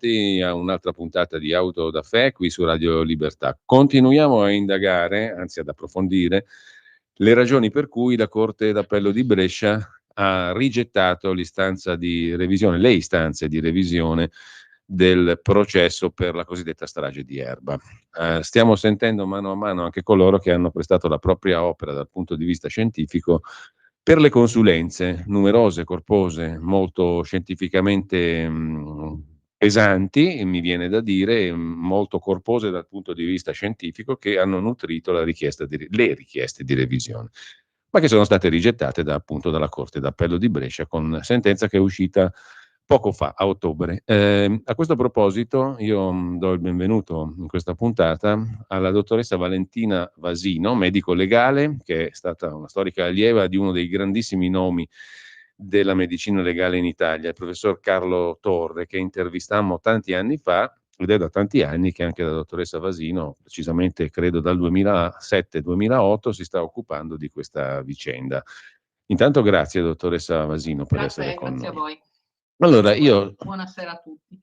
A un'altra puntata di Auto da Fè qui su Radio Libertà. Continuiamo a indagare, anzi ad approfondire, le ragioni per cui la Corte d'Appello di Brescia ha rigettato l'istanza di revisione, le istanze di revisione del processo per la cosiddetta strage di Erba. Stiamo sentendo mano a mano anche coloro che hanno prestato la propria opera dal punto di vista scientifico per le consulenze, numerose, corpose, molto scientificamente pesanti, mi viene da dire, molto corpose dal punto di vista scientifico, che hanno nutrito le richieste di revisione, ma che sono state rigettate appunto dalla Corte d'Appello di Brescia con sentenza che è uscita poco fa, a ottobre. A questo proposito io do il benvenuto in questa puntata alla dottoressa Valentina Vasino, medico legale, che è stata una storica allieva di uno dei grandissimi nomi della medicina legale in Italia, il professor Carlo Torre, che intervistammo tanti anni fa, ed è da tanti anni che anche la dottoressa Vasino, precisamente credo dal 2007-2008, si sta occupando di questa vicenda. Intanto grazie dottoressa Vasino per essere con noi. Grazie a voi. Allora, buonasera a tutti.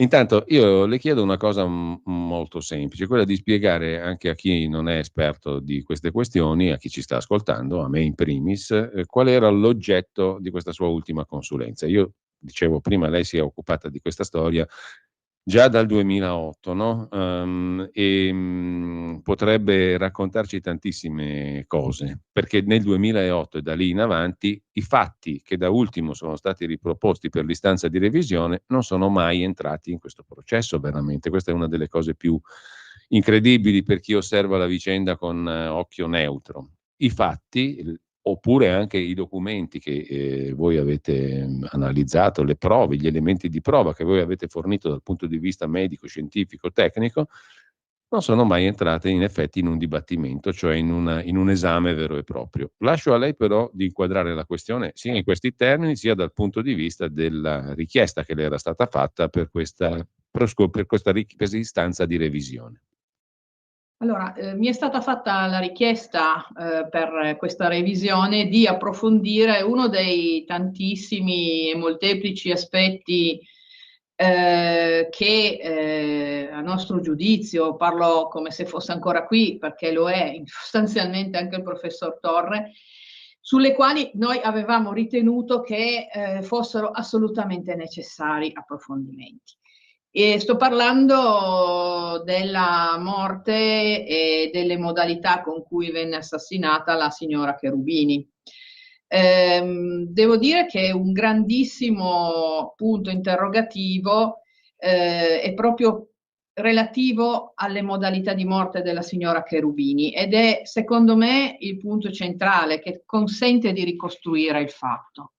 Intanto io le chiedo una cosa molto semplice, quella di spiegare anche a chi non è esperto di queste questioni, a chi ci sta ascoltando, a me in primis, qual era l'oggetto di questa sua ultima consulenza. Io dicevo prima, lei si è occupata di questa storia già dal 2008, no? Potrebbe raccontarci tantissime cose, perché nel 2008 e da lì in avanti i fatti che da ultimo sono stati riproposti per l'istanza di revisione non sono mai entrati in questo processo, veramente. Questa è una delle cose più incredibili per chi osserva la vicenda con occhio neutro. I fatti, oppure anche i documenti che voi avete analizzato, le prove, gli elementi di prova che voi avete fornito dal punto di vista medico, scientifico, tecnico, non sono mai entrate in effetti in un dibattimento, cioè in un esame vero e proprio. Lascio a lei però di inquadrare la questione sia in questi termini, sia dal punto di vista della richiesta che le era stata fatta per questa istanza di revisione. Allora, mi è stata fatta la richiesta per questa revisione di approfondire uno dei tantissimi e molteplici aspetti che a nostro giudizio, parlo come se fosse ancora qui, perché lo è sostanzialmente anche il professor Torre, sulle quali noi avevamo ritenuto che fossero assolutamente necessari approfondimenti. E sto parlando della morte e delle modalità con cui venne assassinata la signora Cherubini. Devo dire che un grandissimo punto interrogativo è proprio relativo alle modalità di morte della signora Cherubini ed è secondo me il punto centrale che consente di ricostruire il fatto.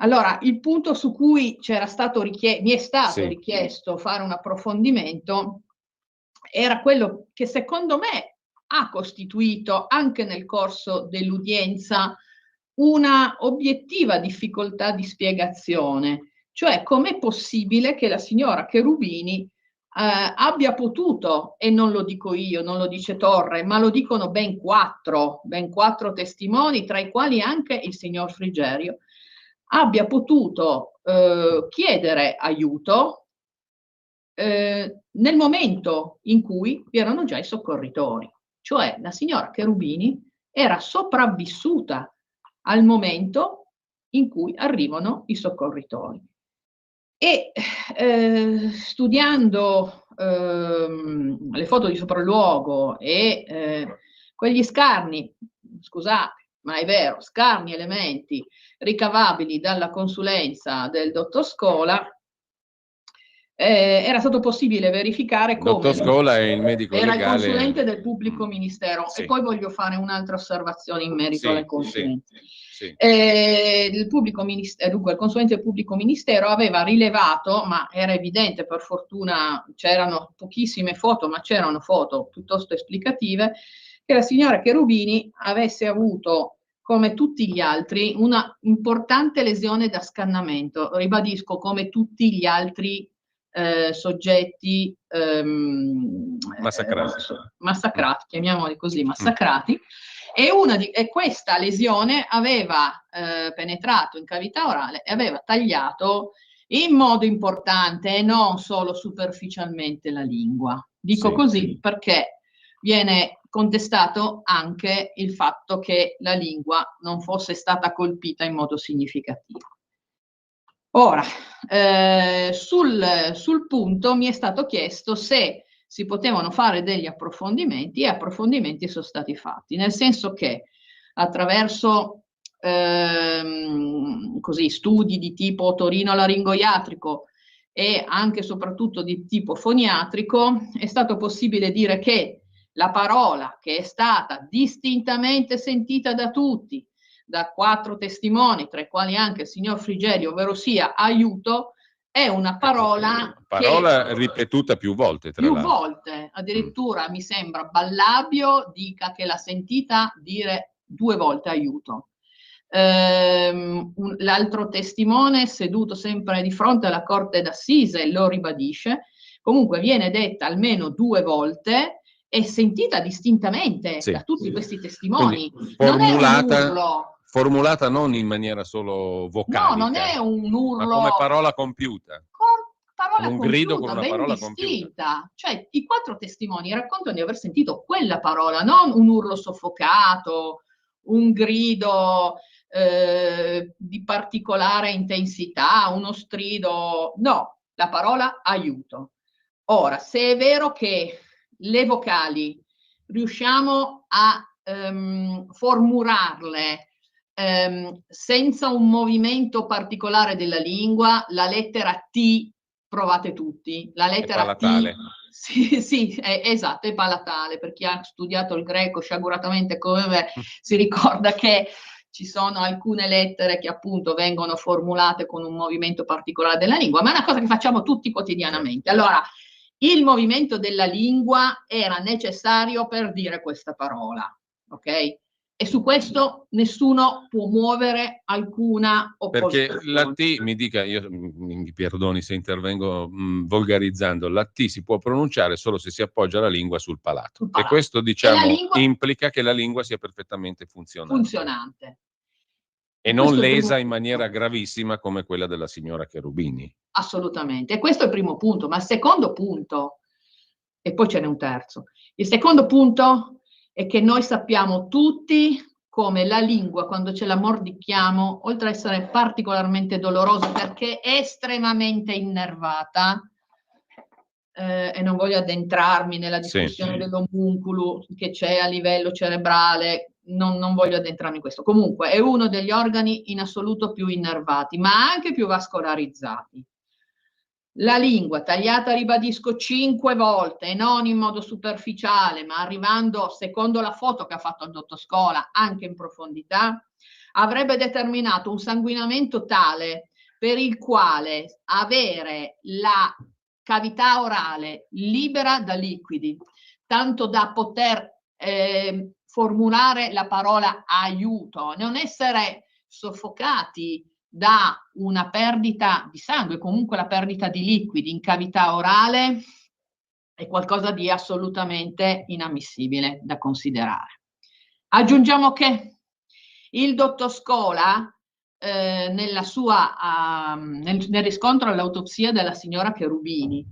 Allora, il punto su cui mi è stato richiesto fare un approfondimento era quello che secondo me ha costituito anche nel corso dell'udienza una obiettiva difficoltà di spiegazione, cioè com'è possibile che la signora Cherubini abbia potuto, e non lo dico io, non lo dice Torre, ma lo dicono ben quattro testimoni, tra i quali anche il signor Frigerio, abbia potuto chiedere aiuto nel momento in cui vi erano già i soccorritori. Cioè la signora Cherubini era sopravvissuta al momento in cui arrivano i soccorritori. E studiando le foto di sopralluogo e quegli scarni, scusate, ma è vero, scarni elementi ricavabili dalla consulenza del dottor Scola, era stato possibile verificare come... Dottor Scola è il medico era legale. Il consulente del pubblico ministero. Sì. E poi voglio fare un'altra osservazione in merito alle consulenze. Sì. Il consulente del pubblico ministero aveva rilevato, ma era evidente, per fortuna c'erano pochissime foto, ma c'erano foto piuttosto esplicative, che la signora Cherubini avesse avuto, come tutti gli altri, una importante lesione da scannamento. Ribadisco, come tutti gli altri soggetti massacrati, chiamiamoli così, massacrati, e questa lesione aveva penetrato in cavità orale e aveva tagliato in modo importante e non solo superficialmente la lingua. Dico così perché viene contestato anche il fatto che la lingua non fosse stata colpita in modo significativo. Ora, sul punto mi è stato chiesto se si potevano fare degli approfondimenti, e approfondimenti sono stati fatti, nel senso che attraverso così, studi di tipo otorino-laringoiatrico e anche e soprattutto di tipo foniatrico, è stato possibile dire che la parola che è stata distintamente sentita da tutti, da 4 testimoni, tra i quali anche il signor Frigerio, ovvero sia aiuto, è una parola che ripetuta più volte, tra più l'altro. volte, addirittura mi sembra Ballabio dica che l'ha sentita dire 2 volte aiuto. L'altro testimone, seduto sempre di fronte alla corte d'assise, lo ribadisce. Comunque viene detta almeno 2 volte e sentita distintamente da tutti questi testimoni. Non è un urlo. Formulata non in maniera solo vocalica. No, non è un urlo. Ma come parola compiuta. Parola un compiuta, grido con una ben parola distinta. Compiuta. Cioè, i 4 testimoni raccontano di aver sentito quella parola, non un urlo soffocato, un grido di particolare intensità, uno strido. No, la parola aiuto. Ora, se è vero che le vocali riusciamo a formularle senza un movimento particolare della lingua, la lettera T, provate tutti, la lettera T, sì, esatto, è palatale, per chi ha studiato il greco sciaguratamente come me, si ricorda che ci sono alcune lettere che appunto vengono formulate con un movimento particolare della lingua, ma è una cosa che facciamo tutti quotidianamente. Allora, il movimento della lingua era necessario per dire questa parola, ok? E su questo nessuno può muovere alcuna opposizione. Perché la T, mi dica, io mi perdoni se intervengo volgarizzando, la T si può pronunciare solo se si appoggia la lingua sul palato. E questo, diciamo, implica che la lingua sia perfettamente funzionante. E non lesa in maniera gravissima come quella della signora Cherubini. Assolutamente. E questo è il primo punto. Ma il secondo punto, e poi ce n'è un terzo, il secondo punto è che noi sappiamo tutti come la lingua, quando ce la mordicchiamo, oltre ad essere particolarmente dolorosa perché è estremamente innervata, e non voglio addentrarmi nella discussione dell'omunculo che c'è a livello cerebrale, non voglio addentrarmi in questo. Comunque è uno degli organi in assoluto più innervati, ma anche più vascolarizzati. La lingua tagliata, ribadisco, 5 volte, e non in modo superficiale, ma arrivando, secondo la foto che ha fatto il dottor Scola, anche in profondità, avrebbe determinato un sanguinamento tale per il quale avere la cavità orale libera da liquidi, tanto da poter formulare la parola aiuto, non essere soffocati da una perdita di sangue, comunque la perdita di liquidi in cavità orale, è qualcosa di assolutamente inammissibile da considerare. Aggiungiamo che il dottor Scola, nel riscontro all'autopsia della signora Cherubini,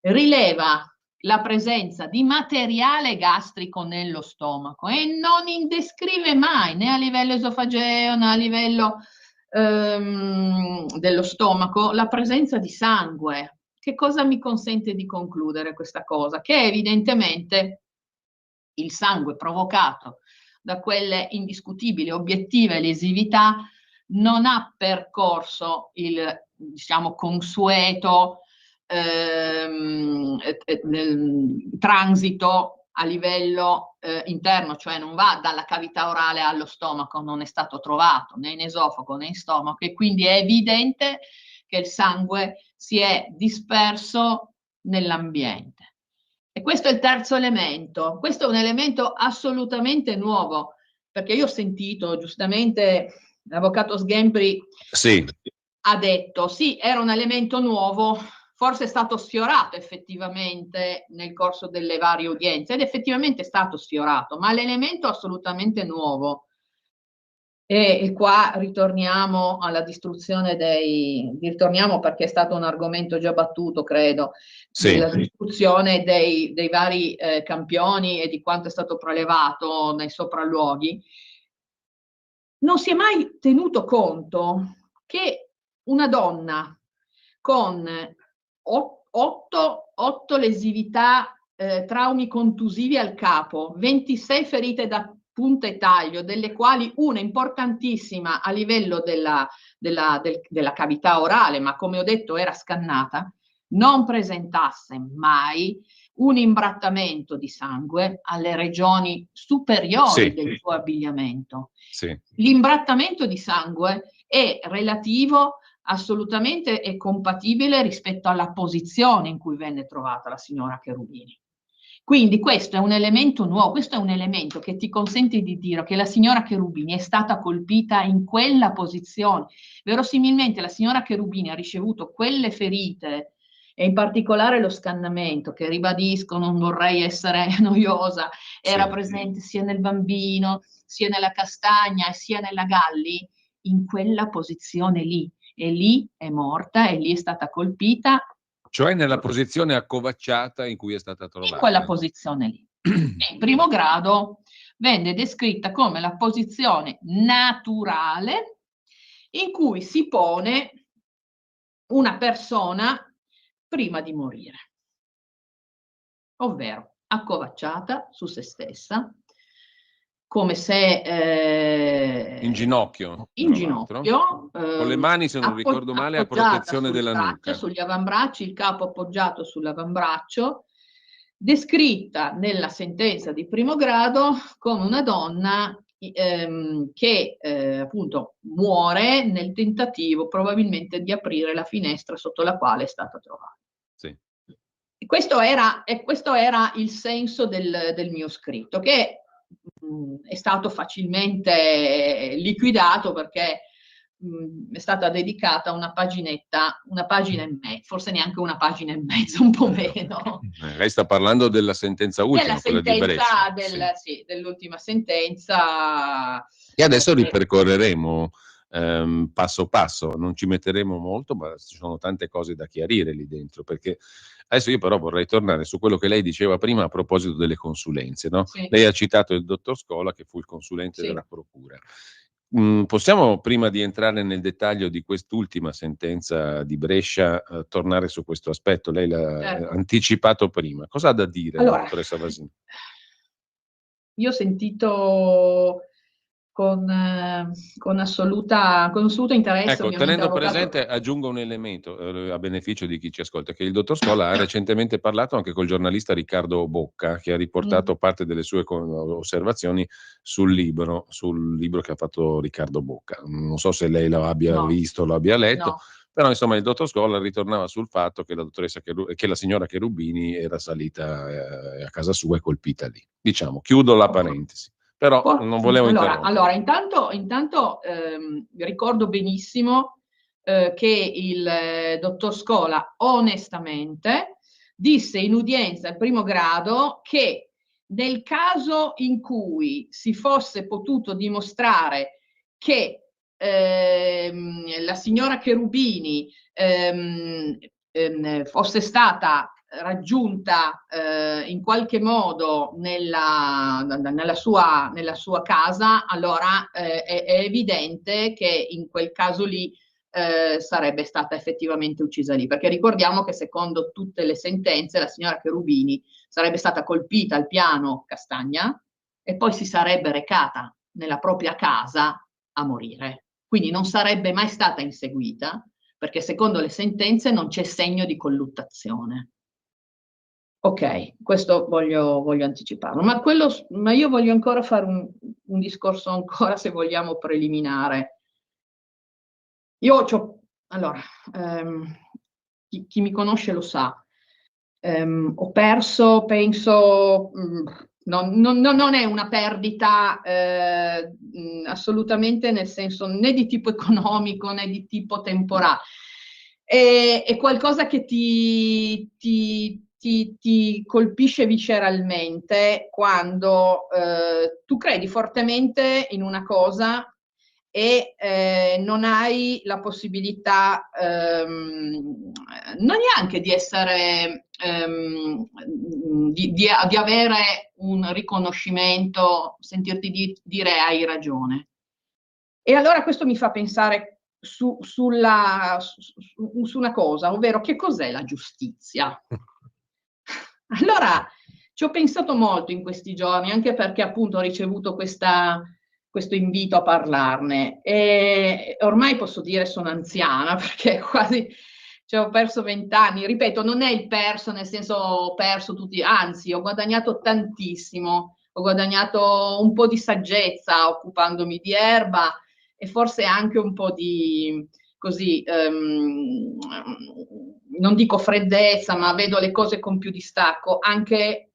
rileva la presenza di materiale gastrico nello stomaco e non descrive mai, né a livello esofageo né a livello dello stomaco, la presenza di sangue. Che cosa mi consente di concludere questa cosa? Che evidentemente il sangue provocato da quelle indiscutibili obiettive lesività non ha percorso il, diciamo, consueto transito a livello interno, cioè non va dalla cavità orale allo stomaco, non è stato trovato né in esofago né in stomaco, e quindi è evidente che il sangue si è disperso nell'ambiente. E questo è il terzo elemento. Questo è un elemento assolutamente nuovo, perché io ho sentito giustamente l'avvocato Sghembri ha detto sì, era un elemento nuovo, forse è stato sfiorato effettivamente nel corso delle varie udienze, ed effettivamente è stato sfiorato, ma l'elemento assolutamente nuovo E qua ritorniamo alla distruzione ritorniamo perché è stato un argomento già battuto, credo, Sì. della distruzione dei vari campioni e di quanto è stato prelevato nei sopralluoghi. Non si è mai tenuto conto che una donna con 8 lesività, traumi contusivi al capo, 26 ferite da punta e taglio, delle quali una importantissima a livello della cavità orale, ma come ho detto era scannata, non presentasse mai un imbrattamento di sangue alle regioni superiori Sì. del suo abbigliamento. Sì. L'imbrattamento di sangue è relativo assolutamente e compatibile rispetto alla posizione in cui venne trovata la signora Cherubini. Quindi questo è un elemento nuovo, questo è un elemento che ti consente di dire che la signora Cherubini è stata colpita in quella posizione. Verosimilmente la signora Cherubini ha ricevuto quelle ferite e in particolare lo scannamento, che ribadisco, non vorrei essere noiosa, era presente sia nel bambino, sia nella castagna, sia nella Galli, in quella posizione lì. E lì è morta e lì è stata colpita. Cioè nella posizione accovacciata in cui è stata trovata. In quella posizione lì. In primo grado venne descritta come la posizione naturale in cui si pone una persona prima di morire, ovvero accovacciata su se stessa, come se in ginocchio, in ginocchio, con le mani, se non ricordo male, a protezione della nuca. Sugli avambracci, il capo appoggiato sull'avambraccio, descritta nella sentenza di primo grado come una donna che appunto muore nel tentativo probabilmente di aprire la finestra sotto la quale è stata trovata. Sì. Questo era il senso del mio scritto, che è stato facilmente liquidato perché è stata dedicata una pagina e mezza, forse neanche una pagina e mezza, un po' meno. Lei sta parlando della sentenza ultima, quella di Brescia. Sì, dell'ultima sentenza. E adesso ripercorreremo passo passo, non ci metteremo molto, ma ci sono tante cose da chiarire lì dentro, perché adesso io però vorrei tornare su quello che lei diceva prima a proposito delle consulenze, no? Sì. Lei ha citato il dottor Scola, che fu il consulente Sì. della procura. Possiamo, prima di entrare nel dettaglio di quest'ultima sentenza di Brescia, tornare su questo aspetto? Lei l'ha anticipato prima. Cosa ha da dire la dottoressa Vasini? Io ho sentito con assoluto interesse. Ecco, tenendo presente, aggiungo un elemento a beneficio di chi ci ascolta, che il dottor Scola ha recentemente parlato anche col giornalista Riccardo Bocca, che ha riportato parte delle sue osservazioni sul libro che ha fatto Riccardo Bocca. Non so se lei lo abbia visto, lo abbia letto, però insomma il dottor Scola ritornava sul fatto che la signora Cherubini era salita a casa sua e colpita lì. Diciamo, chiudo la parentesi. Però non volevo interrompere. Allora, intanto ricordo benissimo che il dottor Scola onestamente disse in udienza al primo grado che nel caso in cui si fosse potuto dimostrare che la signora Cherubini fosse stata raggiunta in qualche modo nella sua casa, allora è evidente che in quel caso lì sarebbe stata effettivamente uccisa lì, perché ricordiamo che secondo tutte le sentenze la signora Cherubini sarebbe stata colpita al piano Castagna e poi si sarebbe recata nella propria casa a morire. Quindi non sarebbe mai stata inseguita, perché secondo le sentenze non c'è segno di colluttazione. Ok, questo voglio anticiparlo, ma io voglio ancora fare un discorso ancora, se vogliamo, preliminare. Allora, chi mi conosce lo sa, ho perso, penso, non è una perdita assolutamente, nel senso né di tipo economico né di tipo temporale. È qualcosa che ti colpisce visceralmente quando tu credi fortemente in una cosa e non hai la possibilità non neanche di essere di avere un riconoscimento, sentirti dire hai ragione. E allora questo mi fa pensare su una cosa, ovvero che cos'è la giustizia? Allora ci ho pensato molto in questi giorni, anche perché appunto ho ricevuto questo invito a parlarne, e ormai posso dire sono anziana perché quasi ho perso 20 anni. Ripeto, non è il perso nel senso ho perso tutti, anzi ho guadagnato tantissimo, ho guadagnato un po' di saggezza occupandomi di erba e forse anche un po' di così, non dico freddezza, ma vedo le cose con più distacco anche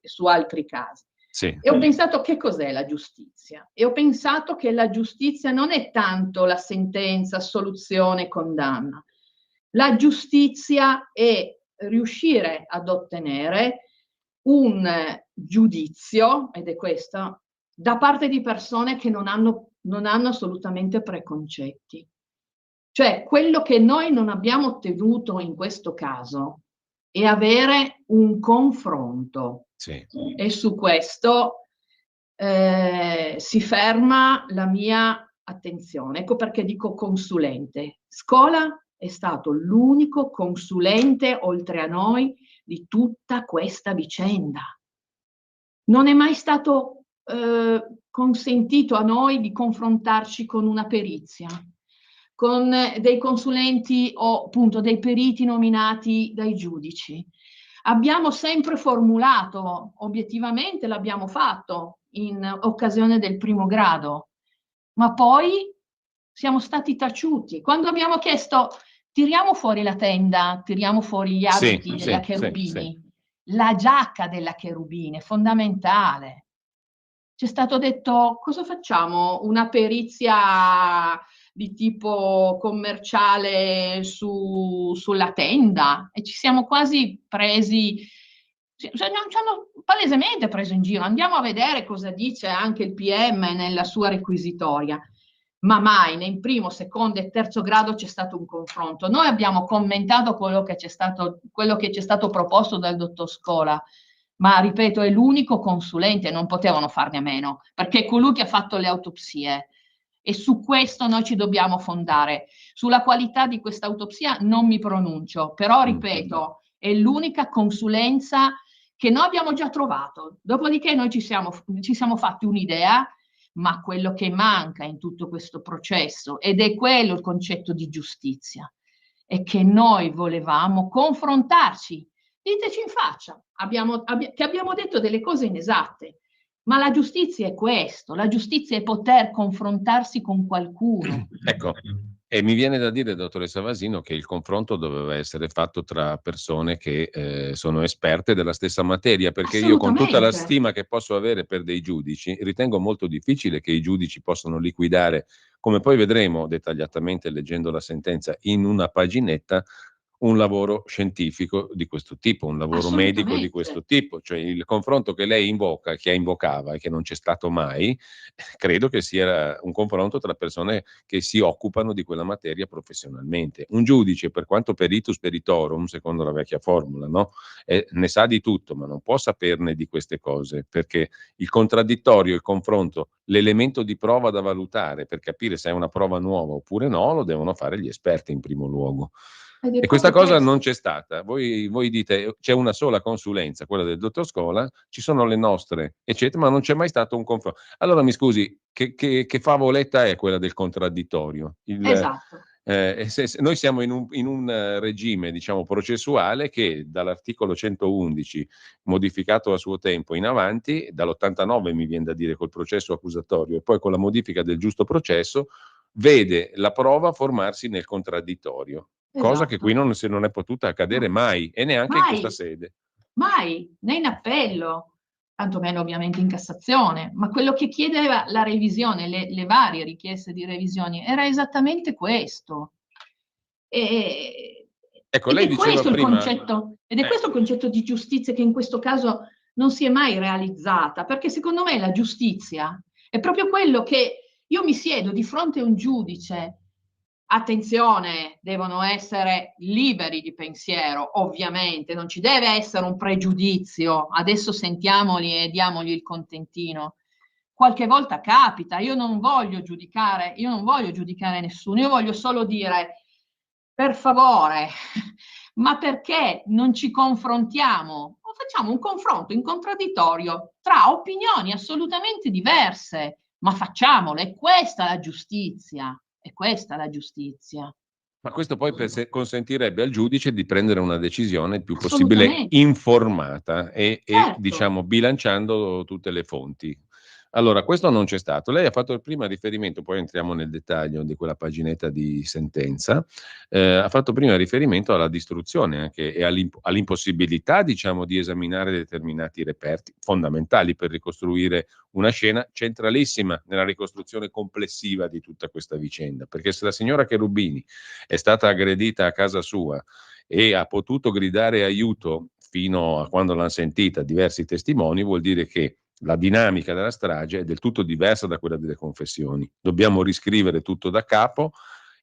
su altri casi. Sì. E ho pensato che cos'è la giustizia? E ho pensato che la giustizia non è tanto la sentenza, assoluzione, condanna. La giustizia è riuscire ad ottenere un giudizio, ed è questo, da parte di persone che non hanno assolutamente preconcetti. Cioè, quello che noi non abbiamo ottenuto in questo caso è avere un confronto. Sì. E su questo si ferma la mia attenzione. Ecco perché dico consulente. Scola è stato l'unico consulente, oltre a noi, di tutta questa vicenda. Non è mai stato consentito a noi di confrontarci con una perizia, con dei consulenti o appunto dei periti nominati dai giudici. Abbiamo sempre formulato, obiettivamente l'abbiamo fatto in occasione del primo grado, ma poi siamo stati taciuti. Quando abbiamo chiesto tiriamo fuori la tenda, tiriamo fuori gli abiti della Cherubini, la giacca della Cherubini è fondamentale. C'è stato detto cosa facciamo? Una perizia di tipo commerciale sulla tenda, e ci siamo quasi presi, ci hanno palesemente preso in giro. Andiamo a vedere cosa dice anche il PM nella sua requisitoria. Ma mai né in primo, secondo e terzo grado c'è stato un confronto. Noi abbiamo commentato quello che ci è stato proposto dal dottor Scola, ma ripeto, è l'unico consulente, non potevano farne a meno, perché è colui che ha fatto le autopsie. E su questo noi ci dobbiamo fondare. Sulla qualità di questa autopsia non mi pronuncio, però ripeto, è l'unica consulenza che noi abbiamo già trovato. Dopodiché noi ci siamo fatti un'idea, ma quello che manca in tutto questo processo, ed è quello il concetto di giustizia, è che noi volevamo confrontarci. Diteci in faccia, che abbiamo detto delle cose inesatte, ma la giustizia è questo, la giustizia è poter confrontarsi con qualcuno. Ecco, e mi viene da dire, dottoressa Vasino, che il confronto doveva essere fatto tra persone che sono esperte della stessa materia, perché io, con tutta la stima che posso avere per dei giudici, ritengo molto difficile che i giudici possano liquidare, come poi vedremo dettagliatamente leggendo la sentenza, in una paginetta, un lavoro scientifico di questo tipo, un lavoro medico di questo tipo. Cioè il confronto che lei invoca, che invocava e che non c'è stato mai, credo che sia un confronto tra persone che si occupano di quella materia professionalmente. Un giudice, per quanto peritus peritorum, secondo la vecchia formula, no? Ne sa di tutto, ma non può saperne di queste cose, perché il contraddittorio, il confronto, l'elemento di prova da valutare per capire se è una prova nuova oppure no, lo devono fare gli esperti in primo luogo. E questa cosa non c'è stata. Voi dite c'è una sola consulenza, quella del dottor Scola, ci sono le nostre, eccetera, ma non c'è mai stato un confronto. Allora mi scusi, che favoletta è quella del contraddittorio? Esatto. Se noi siamo in un regime, diciamo, processuale che dall'articolo 111, modificato a suo tempo in avanti, dall'89 mi viene da dire col processo accusatorio e poi con la modifica del giusto processo, vede la prova formarsi nel contraddittorio. Cosa che qui non è potuta accadere mai, e neanche in questa sede. Mai, né in appello, tantomeno ovviamente in Cassazione, ma quello che chiedeva la revisione, le varie richieste di revisioni, era esattamente questo. Ecco, lei diceva prima... Ed è questo il concetto di giustizia che in questo caso non si è mai realizzata, perché secondo me la giustizia è proprio quello che Io mi siedo di fronte a un giudice. Attenzione, devono essere liberi di pensiero, ovviamente, non ci deve essere un pregiudizio. Adesso sentiamoli e diamogli il contentino. Qualche volta capita, io non voglio giudicare nessuno, io voglio solo dire, per favore, ma perché non ci confrontiamo? O facciamo un confronto in contraddittorio tra opinioni assolutamente diverse, ma facciamolo, è questa la giustizia. È questa la giustizia. Ma questo poi consentirebbe al giudice di prendere una decisione il più possibile Assolutamente. informata e Certo. diciamo bilanciando tutte le fonti. Allora, questo non c'è stato. Lei ha fatto prima riferimento, poi entriamo nel dettaglio di quella paginetta di sentenza, ha fatto prima riferimento alla distruzione anche e all'impossibilità, diciamo, di esaminare determinati reperti fondamentali per ricostruire una scena centralissima nella ricostruzione complessiva di tutta questa vicenda. Perché se la signora Cherubini è stata aggredita a casa sua e ha potuto gridare aiuto fino a quando l'hanno sentita diversi testimoni, vuol dire che la dinamica della strage è del tutto diversa da quella delle confessioni. Dobbiamo riscrivere tutto da capo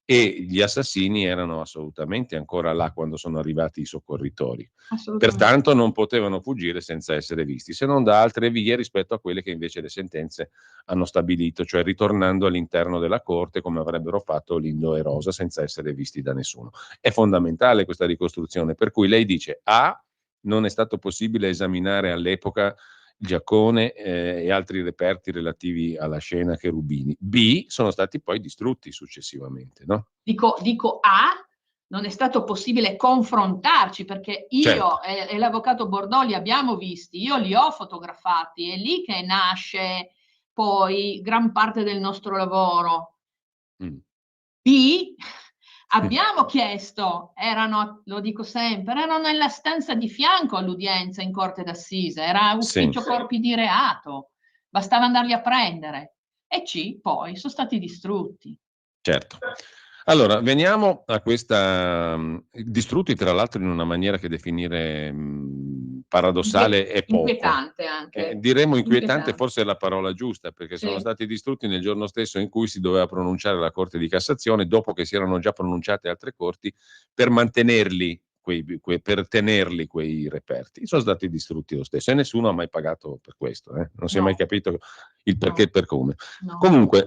e gli assassini erano assolutamente ancora là quando sono arrivati i soccorritori. Assolutamente. Pertanto non potevano fuggire senza essere visti, se non da altre vie rispetto a quelle che invece le sentenze hanno stabilito, cioè ritornando all'interno della corte come avrebbero fatto Lindo e Rosa senza essere visti da nessuno. È fondamentale questa ricostruzione, per cui lei dice A, non è stato possibile esaminare all'epoca Giaccone e altri reperti relativi alla scena Cherubini. B, sono stati poi distrutti successivamente, no? Dico A, non è stato possibile confrontarci perché Certo. io e l'avvocato Bordò li abbiamo visti, io li ho fotografati, è lì che nasce poi gran parte del nostro lavoro. Mm. B, abbiamo chiesto, erano, lo dico sempre, erano nella stanza di fianco all'udienza in corte d'assise, era Sì, ufficio corpi di reato, bastava andarli a prendere. E C, poi sono stati distrutti. certo. Allora, veniamo a questa distrutti tra l'altro in una maniera che definire paradossale è poco. Inquietante anche. Diremmo inquietante, Inquietante. forse è la parola giusta, perché sono Sì. stati distrutti nel giorno stesso in cui si doveva pronunciare la Corte di Cassazione, dopo che si erano già pronunciate altre corti, per mantenerli, per tenerli quei reperti. Sono stati distrutti lo stesso e nessuno ha mai pagato per questo. Non si è mai No, capito il perché e no, il per come. no. Comunque,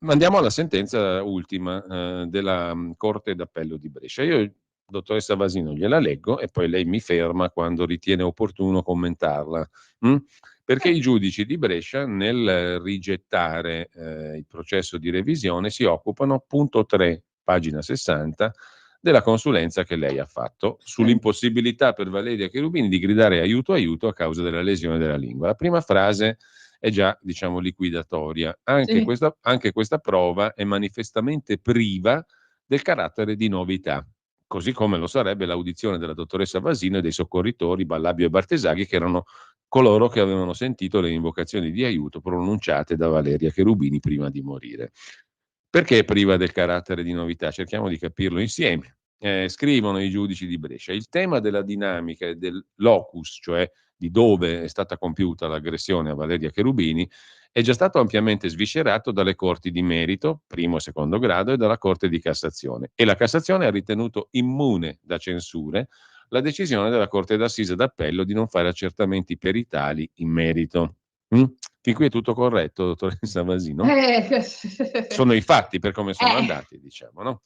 andiamo alla sentenza ultima della Corte d'Appello di Brescia. Io, dottoressa Vasino, gliela leggo e poi lei mi ferma quando ritiene opportuno commentarla. Mm? Perché i giudici di Brescia, nel rigettare il processo di revisione, si occupano, punto 3, pagina 60, della consulenza che lei ha fatto Sì, sull'impossibilità per Valeria Cherubini di gridare aiuto aiuto a causa della lesione della lingua. La prima frase è già, diciamo, liquidatoria. sì. Anche questa prova è manifestamente priva del carattere di novità, così come lo sarebbe l'audizione della dottoressa Vasino e dei soccorritori Ballabio e Bartesaghi, che erano coloro che avevano sentito le invocazioni di aiuto pronunciate da Valeria Cherubini prima di morire. Perché è priva del carattere di novità? Cerchiamo di capirlo insieme. Scrivono i giudici di Brescia. Il tema della dinamica e del locus, cioè di dove è stata compiuta l'aggressione a Valeria Cherubini, è già stato ampiamente sviscerato dalle corti di merito, primo e secondo grado, e dalla Corte di Cassazione. E la Cassazione ha ritenuto immune da censure la decisione della Corte d'Assise d'Appello di non fare accertamenti peritali in merito. Mm? Fin qui è tutto corretto, dottoressa Vasino? Eh, Sono i fatti per come sono eh, andati, diciamo, no?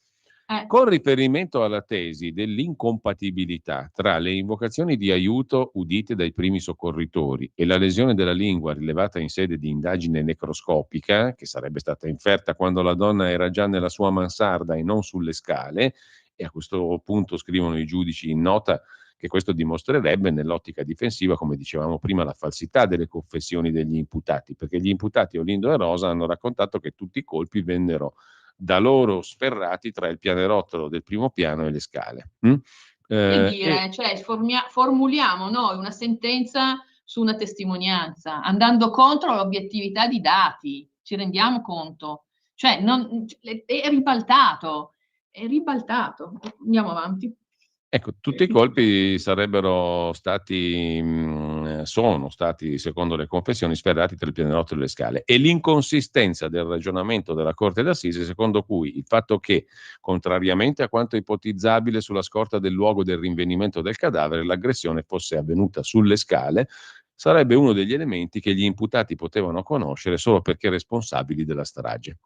eh, Con riferimento alla tesi dell'incompatibilità tra le invocazioni di aiuto udite dai primi soccorritori e la lesione della lingua rilevata in sede di indagine necroscopica, che sarebbe stata inferta quando la donna era già nella sua mansarda e non sulle scale, e a questo punto scrivono i giudici in nota che questo dimostrerebbe nell'ottica difensiva, come dicevamo prima, la falsità delle confessioni degli imputati, perché gli imputati Olindo e Rosa hanno raccontato che tutti i colpi vennero da loro sferrati tra il pianerottolo del primo piano e le scale. che E dire, cioè formuliamo noi una sentenza su una testimonianza, andando contro l'obiettività di dati, ci rendiamo conto? Cioè, è ribaltato. Andiamo avanti. ecco, tutti i colpi sarebbero stati sono stati, secondo le confessioni, sferrati tra il pianerottolo e le scale. E l'inconsistenza del ragionamento della Corte d'Assise, secondo cui il fatto che, contrariamente a quanto ipotizzabile sulla scorta del luogo del rinvenimento del cadavere, l'aggressione fosse avvenuta sulle scale, sarebbe uno degli elementi che gli imputati potevano conoscere solo perché responsabili della strage.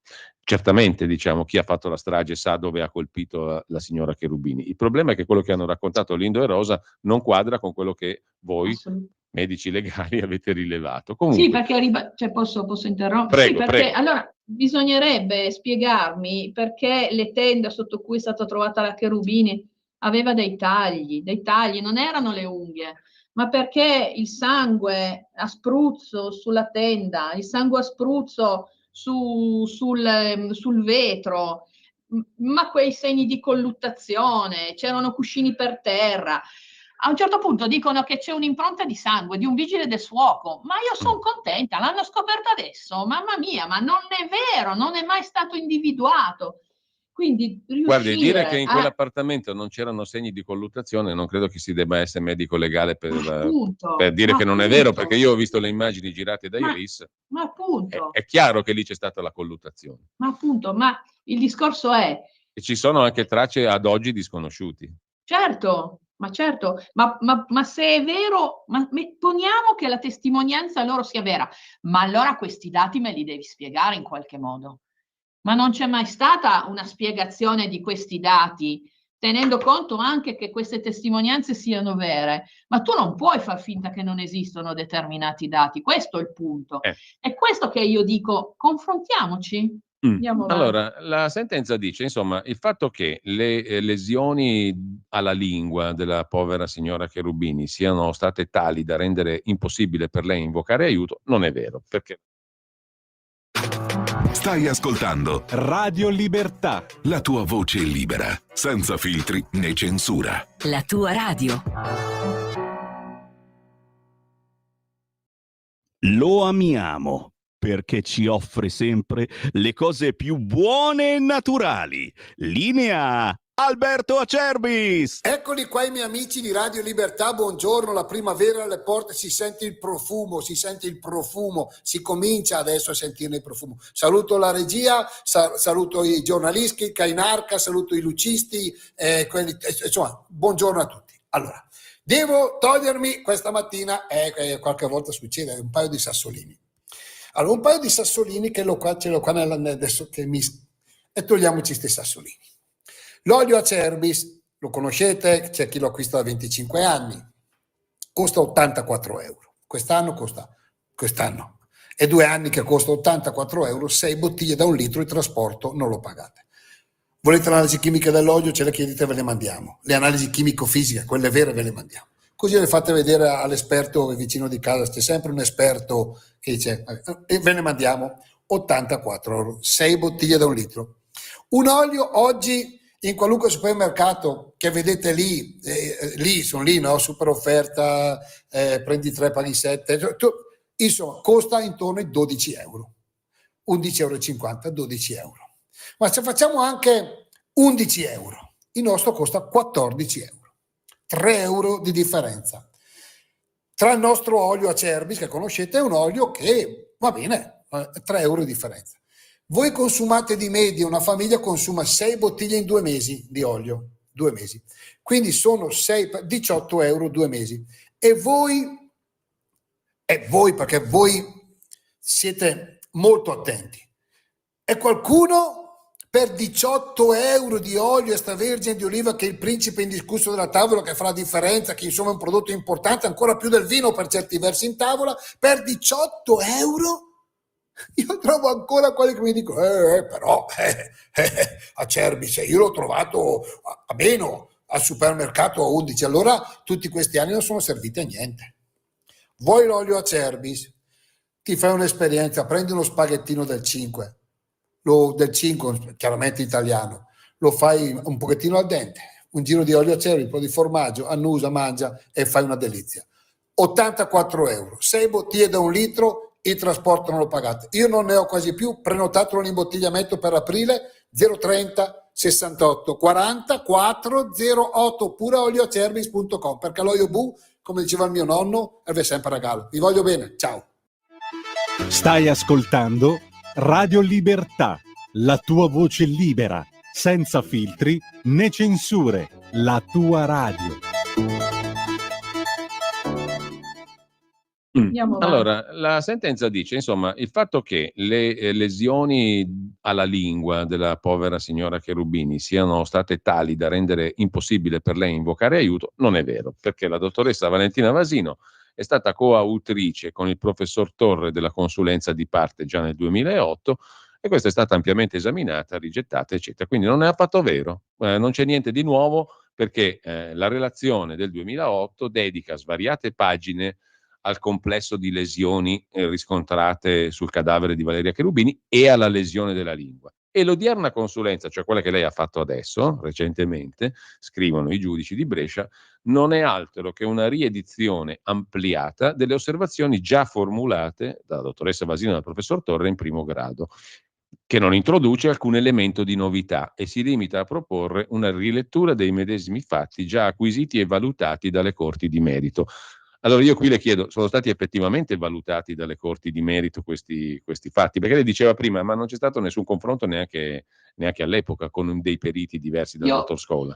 Certamente, diciamo, chi ha fatto la strage sa dove ha colpito la signora Cherubini. Il problema è che quello che hanno raccontato Lindo e Rosa non quadra con quello che voi, medici legali, avete rilevato. Sì, Comunque, perché cioè posso interrompere? Sì, prego, perché prego. allora bisognerebbe spiegarmi perché le tende sotto cui è stata trovata la Cherubini aveva dei tagli, non erano le unghie, ma perché il sangue a spruzzo sulla tenda, il sangue a spruzzo sul vetro, ma quei segni di colluttazione, c'erano cuscini per terra. A un certo punto dicono che c'è un'impronta di sangue di un vigile del fuoco, ma io sono contenta, l'hanno scoperto adesso, mamma mia, ma non è vero, non è mai stato individuato. Quindi Guardi, dire che riuscire in a... quell'appartamento non c'erano segni di colluttazione, non credo che si debba essere medico legale per dire Ma che non è vero, appunto, perché io ho visto le immagini girate dai ma, RIS, ma appunto, è chiaro che lì c'è stata la colluttazione. ma il discorso è, E ci sono anche tracce ad oggi di sconosciuti. certo, ma se è vero, poniamo che la testimonianza loro sia vera, ma allora questi dati me li devi spiegare in qualche modo. Ma non c'è mai stata una spiegazione di questi dati, tenendo conto anche che queste testimonianze siano vere, ma tu non puoi far finta che non esistono determinati dati, questo è il punto. Eh. È questo che io dico, confrontiamoci, andiamo avanti. Allora, la sentenza dice, insomma, il fatto che le lesioni alla lingua della povera signora Cherubini siano state tali da rendere impossibile per lei invocare aiuto, non è vero, perché Stai ascoltando Radio Libertà. la tua voce libera, senza filtri né censura. La tua radio. Lo amiamo perché ci offre sempre le cose più buone e naturali. Linea Alberto Acerbis. Eccoli qua i miei amici di Radio Libertà, buongiorno, la primavera alle porte, si sente il profumo, si comincia adesso a sentirne il profumo. Saluto la regia, saluto i giornalisti, Cainarca, saluto i lucisti, insomma, buongiorno a tutti. Allora, devo togliermi questa mattina, qualche volta succede, un paio di sassolini. Allora, un paio di sassolini che ce l'ho qua adesso e togliamoci questi sassolini. L'olio Acerbis, lo conoscete, c'è chi lo acquista da 25 anni, costa 84 euro. Quest'anno è 2 anni che costa 84 euro, 6 bottiglie da 1 litro, il trasporto non lo pagate. Volete l'analisi chimica dell'olio? Ce le chiedete, ve le mandiamo. Le analisi chimico-fisiche, quelle vere, ve le mandiamo. Così le fate vedere all'esperto vicino di casa, c'è sempre un esperto che dice, ve ne mandiamo 84 euro, 6 bottiglie da 1 litro. Un olio oggi in qualunque supermercato che vedete lì, sono lì, no? Super offerta, prendi 3 paghi 7, insomma costa intorno ai 12 euro, 11,50 euro, 12 euro. Ma se facciamo anche 11 euro, il nostro costa 14 euro, 3 euro di differenza. Tra il nostro olio Acerbis, che conoscete, è un olio che va bene, 3 euro di differenza. Voi consumate di media, una famiglia consuma 6 bottiglie in 2 mesi di olio, 2 mesi. Quindi sono 18 euro 2 mesi. E voi, perché voi siete molto attenti, e qualcuno per 18 euro di olio extravergine di oliva, che è il principe indiscusso della tavola, che fa la differenza, che insomma è un prodotto importante, ancora più del vino per certi versi in tavola, per 18 euro? Io trovo ancora quelli che mi dicono però Acerbis, io l'ho trovato a meno al supermercato a 11, allora tutti questi anni non sono serviti a niente. Vuoi l'olio Acerbis? Ti fai un'esperienza, prendi uno spaghettino del 5, del 5 chiaramente italiano, lo fai un pochettino al dente, un giro di olio Acerbis, un po' di formaggio, annusa, mangia e fai una delizia. 84 euro, 6 bottiglie da 1 litro, il trasporto non lo pagate. Io non ne ho quasi più, prenotato l'imbottigliamento per aprile, 030 68 40 408 oppure olioacerbis.com, perché l'olio Bu, come diceva il mio nonno, serve sempre a regalo. Vi voglio bene, ciao. Stai ascoltando Radio Libertà, la tua voce libera, senza filtri né censure, la tua radio. Allora, la sentenza dice, insomma, il fatto che le lesioni alla lingua della povera signora Cherubini siano state tali da rendere impossibile per lei invocare aiuto, non è vero, perché la dottoressa Valentina Vasino è stata coautrice con il professor Torre della consulenza di parte già nel 2008 e questa è stata ampiamente esaminata, rigettata, eccetera. Quindi non è affatto vero, non c'è niente di nuovo perché la relazione del 2008 dedica svariate pagine al complesso di lesioni riscontrate sul cadavere di Valeria Cherubini e alla lesione della lingua. E l'odierna consulenza, cioè quella che lei ha fatto adesso, recentemente, scrivono i giudici di Brescia, non è altro che una riedizione ampliata delle osservazioni già formulate dalla dottoressa Vasino e dal professor Torre in primo grado, che non introduce alcun elemento di novità e si limita a proporre una rilettura dei medesimi fatti già acquisiti e valutati dalle corti di merito. Allora io qui le chiedo, sono stati effettivamente valutati dalle corti di merito questi fatti? Perché lei diceva prima, ma non c'è stato nessun confronto neanche all'epoca con dei periti diversi dal dottor Scola.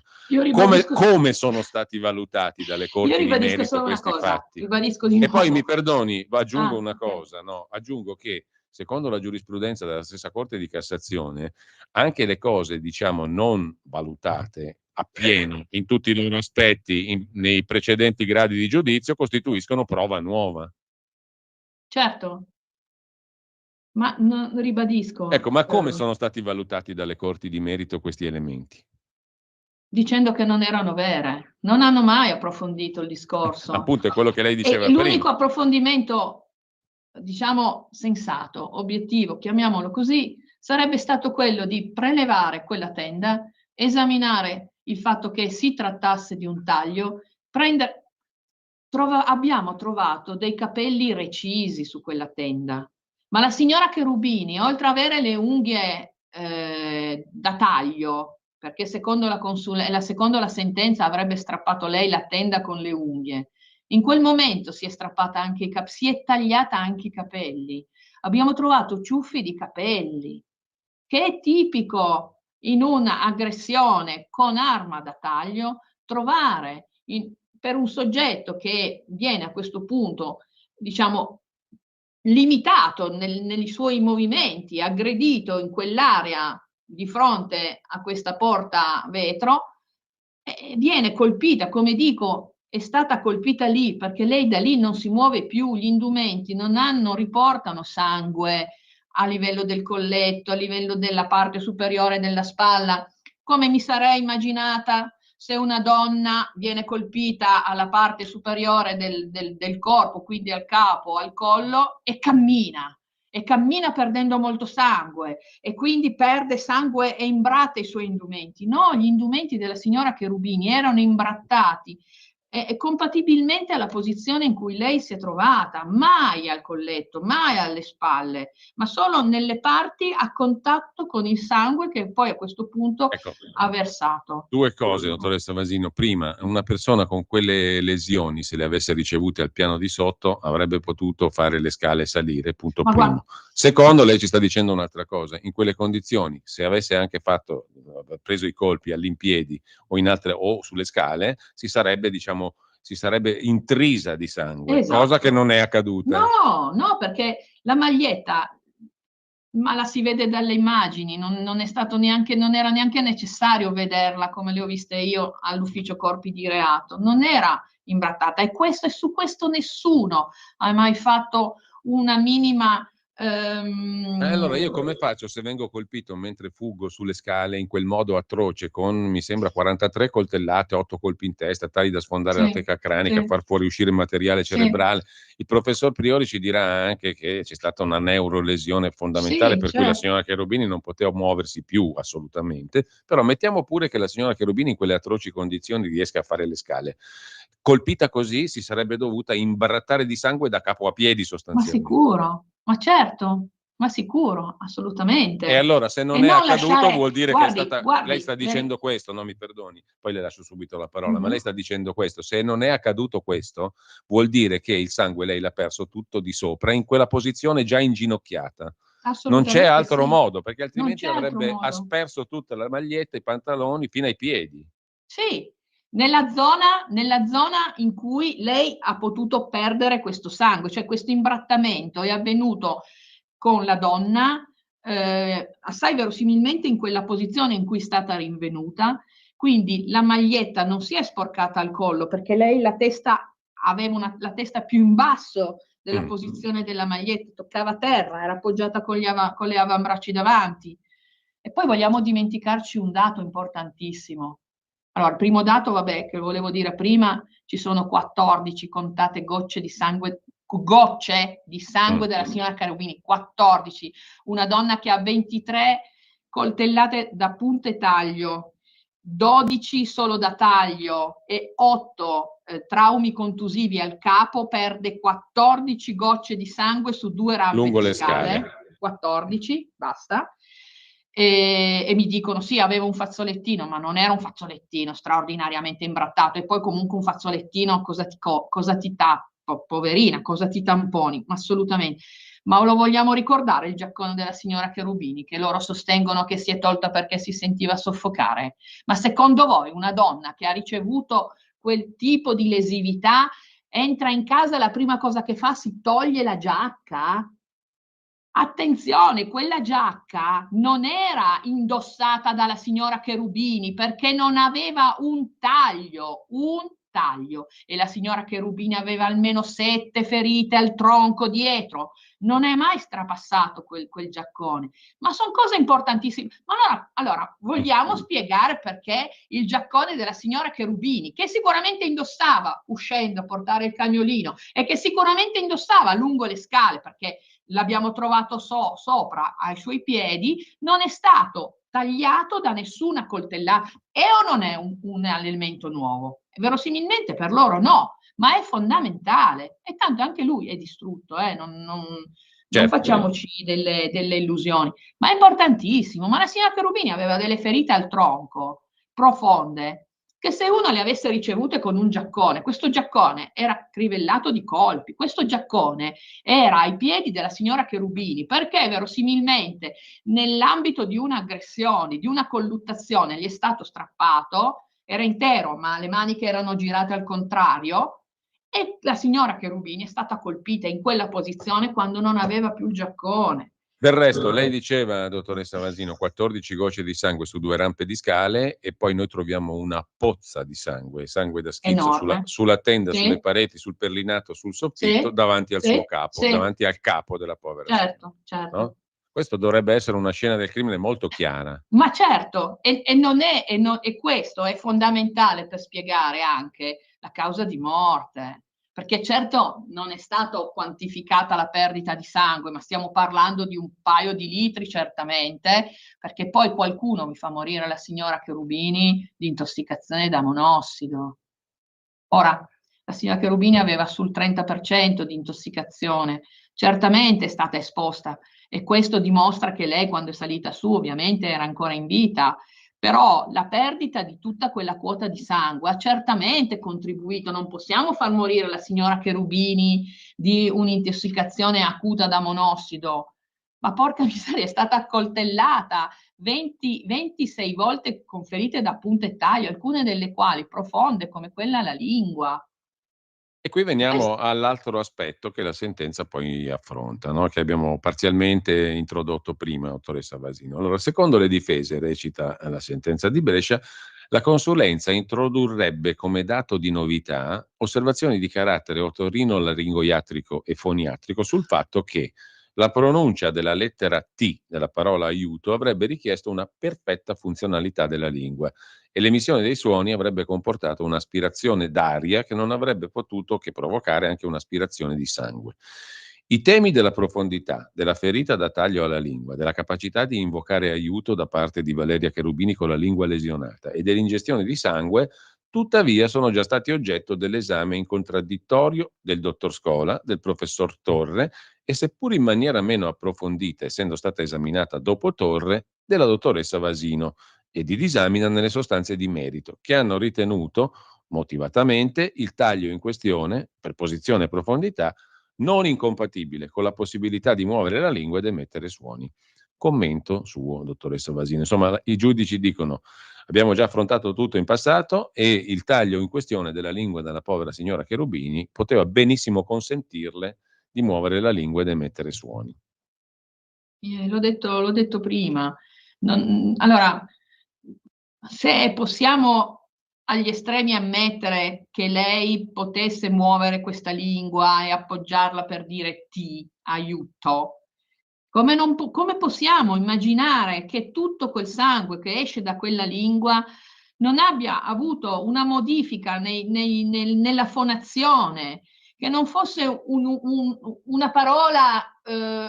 Come sono stati valutati dalle corti di merito questi fatti? E poi mi perdoni, aggiungo una cosa, no? Aggiungo che secondo la giurisprudenza della stessa Corte di Cassazione, anche le cose, diciamo, non valutate appieno in tutti i loro aspetti nei precedenti gradi di giudizio costituiscono prova nuova. Certo, ma ribadisco. Ecco, ma come sono stati valutati dalle corti di merito questi elementi? Dicendo che non erano vere, non hanno mai approfondito il discorso. Appunto è quello che lei diceva e l'unico prima. Approfondimento, diciamo, sensato, obiettivo, chiamiamolo così, sarebbe stato quello di prelevare quella tenda, esaminare il fatto che si trattasse di un taglio, abbiamo trovato dei capelli recisi su quella tenda, ma la signora Cherubini, oltre ad avere le unghie da taglio, perché secondo la sentenza avrebbe strappato lei la tenda con le unghie, in quel momento si è strappata anche si è tagliata anche i capelli. Abbiamo trovato ciuffi di capelli, che è tipico in un'aggressione con arma da taglio trovare per un soggetto che viene a questo punto, diciamo, limitato nei suoi movimenti, aggredito in quell'area di fronte a questa porta vetro, viene colpita, come dico, è stata colpita lì perché lei da lì non si muove più, gli indumenti non riportano sangue a livello del colletto, a livello della parte superiore della spalla, come mi sarei immaginata se una donna viene colpita alla parte superiore del corpo, quindi al capo, al collo, e cammina perdendo molto sangue e quindi perde sangue e imbratta i suoi indumenti. No, gli indumenti della signora Cherubini erano imbrattati compatibilmente alla posizione in cui lei si è trovata, mai al colletto, mai alle spalle, ma solo nelle parti a contatto con il sangue che poi a questo punto ha versato. Due cose, dottoressa Vasino. Prima, una persona con quelle lesioni, se le avesse ricevute al piano di sotto, avrebbe potuto fare le scale e salire, punto primo. Guarda. Secondo, lei ci sta dicendo un'altra cosa. In quelle condizioni, se avesse anche preso i colpi all'impiedi o sulle scale, si sarebbe intrisa di sangue, esatto. Cosa che non è accaduta. No, perché la maglietta, ma la si vede dalle immagini, non era neanche necessario vederla come le ho viste io all'ufficio corpi di reato, non era imbrattata e su questo nessuno ha mai fatto una minima... Allora io come faccio se vengo colpito mentre fuggo sulle scale in quel modo atroce con, mi sembra, 43 coltellate, 8 colpi in testa, tali da sfondare la teca cranica, far fuoriuscire il materiale cerebrale? Il professor Priori ci dirà anche che c'è stata una neurolesione fondamentale per cui la signora Cherubini non poteva muoversi più assolutamente, però mettiamo pure che la signora Cherubini in quelle atroci condizioni riesca a fare le scale. Colpita così si sarebbe dovuta imbrattare di sangue da capo a piedi sostanzialmente. Ma sicuro, ma certo. Ma sicuro, assolutamente. E allora, se non E è non accaduto, lasciare, vuol dire che è stata. guardi, Lei sta dicendo questo, no, mi perdoni, poi le lascio subito la parola, ma Mhm. lei sta dicendo questo. Se non è accaduto questo, vuol dire che il sangue lei l'ha perso tutto di sopra, in quella posizione già inginocchiata. Non c'è Assolutamente altro sì. modo, perché Non altrimenti c'è altro avrebbe modo. asperso tutta la maglietta, i pantaloni, fino ai piedi. Sì, nella zona in cui lei ha potuto perdere questo sangue, cioè questo imbrattamento è avvenuto con la donna, assai verosimilmente in quella posizione in cui è stata rinvenuta, quindi la maglietta non si è sporcata al collo perché lei la testa aveva la testa più in basso della posizione della maglietta, toccava terra, era appoggiata con le avambracci davanti. E poi vogliamo dimenticarci un dato importantissimo. Allora, il primo dato, vabbè, che volevo dire prima, ci sono 14 contate gocce di sangue della signora Cherubini, 14. Una donna che ha 23 coltellate da punta e taglio, 12 solo da taglio e 8 traumi contusivi al capo, perde 14 gocce di sangue su 2 rampe Lungo di le scale. scale. 14, basta. E mi dicono sì, aveva un fazzolettino, ma non era un fazzolettino straordinariamente imbrattato, e poi comunque un fazzolettino cosa ti tappa, poverina, cosa ti tamponi, assolutamente. Ma lo vogliamo ricordare il giaccone della signora Cherubini, che loro sostengono che si è tolta perché si sentiva soffocare? Ma secondo voi una donna che ha ricevuto quel tipo di lesività entra in casa e la prima cosa che fa si toglie la giacca? Attenzione, quella giacca non era indossata dalla signora Cherubini perché non aveva un taglio, e la signora Cherubini aveva almeno 7 ferite al tronco dietro. Non è mai strapassato quel giaccone. Ma sono cose importantissime. Ma allora, vogliamo spiegare perché il giaccone della signora Cherubini, che sicuramente indossava uscendo a portare il cagnolino e che sicuramente indossava lungo le scale, perché l'abbiamo trovato sopra ai suoi piedi, non è stato tagliato da nessuna coltellata. È o non è un elemento nuovo? Verosimilmente per loro no, ma è fondamentale. E tanto anche lui è distrutto, non Certo. facciamoci delle illusioni. Ma è importantissimo. Ma la signora Cherubini aveva delle ferite al tronco profonde, che se uno le avesse ricevute con un giaccone, questo giaccone era crivellato di colpi, questo giaccone era ai piedi della signora Cherubini, perché verosimilmente nell'ambito di un'aggressione, di una colluttazione, gli è stato strappato, era intero, ma le maniche erano girate al contrario, e la signora Cherubini è stata colpita in quella posizione quando non aveva più il giaccone. Del resto, lei diceva, dottoressa Vasino, 14 gocce di sangue su 2 rampe di scale, e poi noi troviamo una pozza di sangue da schizzo Enorme. sulla tenda, Sì. sulle pareti, sul perlinato, sul soffitto, Sì. davanti al Sì. suo capo, Sì. davanti al capo della povera Certo, signora, certo. no? Questo dovrebbe essere una scena del crimine molto chiara. Ma certo, e questo è fondamentale per spiegare anche la causa di morte, perché certo non è stato quantificata la perdita di sangue, ma stiamo parlando di un paio di litri certamente, perché poi qualcuno mi fa morire la signora Cherubini di intossicazione da monossido. Ora, la signora Cherubini aveva sul 30% di intossicazione, certamente è stata esposta, e questo dimostra che lei, quando è salita su, ovviamente era ancora in vita, però la perdita di tutta quella quota di sangue ha certamente contribuito. Non possiamo far morire la signora Cherubini di un'intossicazione acuta da monossido, ma porca miseria, è stata accoltellata 26 volte con ferite da punta e taglio, alcune delle quali profonde come quella alla lingua. E qui veniamo all'altro aspetto che la sentenza poi affronta, no? Che abbiamo parzialmente introdotto prima, dottoressa Vasino. Allora, secondo le difese, recita la sentenza di Brescia, la consulenza introdurrebbe come dato di novità osservazioni di carattere otorino-laringoiatrico e foniatrico sul fatto che la pronuncia della lettera T della parola aiuto avrebbe richiesto una perfetta funzionalità della lingua, e l'emissione dei suoni avrebbe comportato un'aspirazione d'aria che non avrebbe potuto che provocare anche un'aspirazione di sangue. I temi della profondità, della ferita da taglio alla lingua, della capacità di invocare aiuto da parte di Valeria Cherubini con la lingua lesionata e dell'ingestione di sangue tuttavia sono già stati oggetto dell'esame in contraddittorio del dottor Scola, del professor Torre e, seppur in maniera meno approfondita, essendo stata esaminata dopo Torre, della dottoressa Vasino, e di disamina nelle sostanze di merito, che hanno ritenuto motivatamente il taglio in questione, per posizione e profondità, non incompatibile con la possibilità di muovere la lingua ed emettere suoni. Commento suo, dottoressa Vasino. Insomma, i giudici dicono: abbiamo già affrontato tutto in passato e il taglio in questione della lingua della povera signora Cherubini poteva benissimo consentirle di muovere la lingua ed emettere suoni. L'ho detto prima. Allora, se possiamo agli estremi ammettere che lei potesse muovere questa lingua e appoggiarla per dire ti, aiuto, come possiamo immaginare che tutto quel sangue che esce da quella lingua non abbia avuto una modifica nella fonazione, che non fosse una parola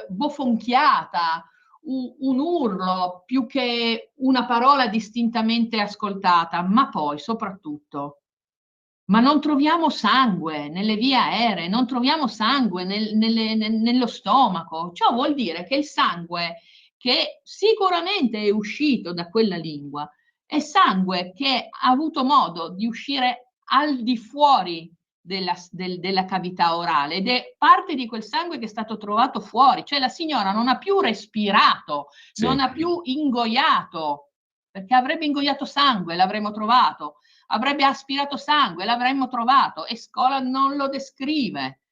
bofonchiata, un urlo più che una parola distintamente ascoltata, ma poi soprattutto, ma non troviamo sangue nelle vie aeree, non troviamo sangue nello stomaco. Ciò vuol dire che il sangue che sicuramente è uscito da quella lingua è sangue che ha avuto modo di uscire al di fuori della cavità orale, ed è parte di quel sangue che è stato trovato fuori, cioè la signora non ha più respirato, Sì. non ha più ingoiato, perché avrebbe ingoiato sangue, l'avremmo trovato, avrebbe aspirato sangue, l'avremmo trovato, e Scola non lo descrive,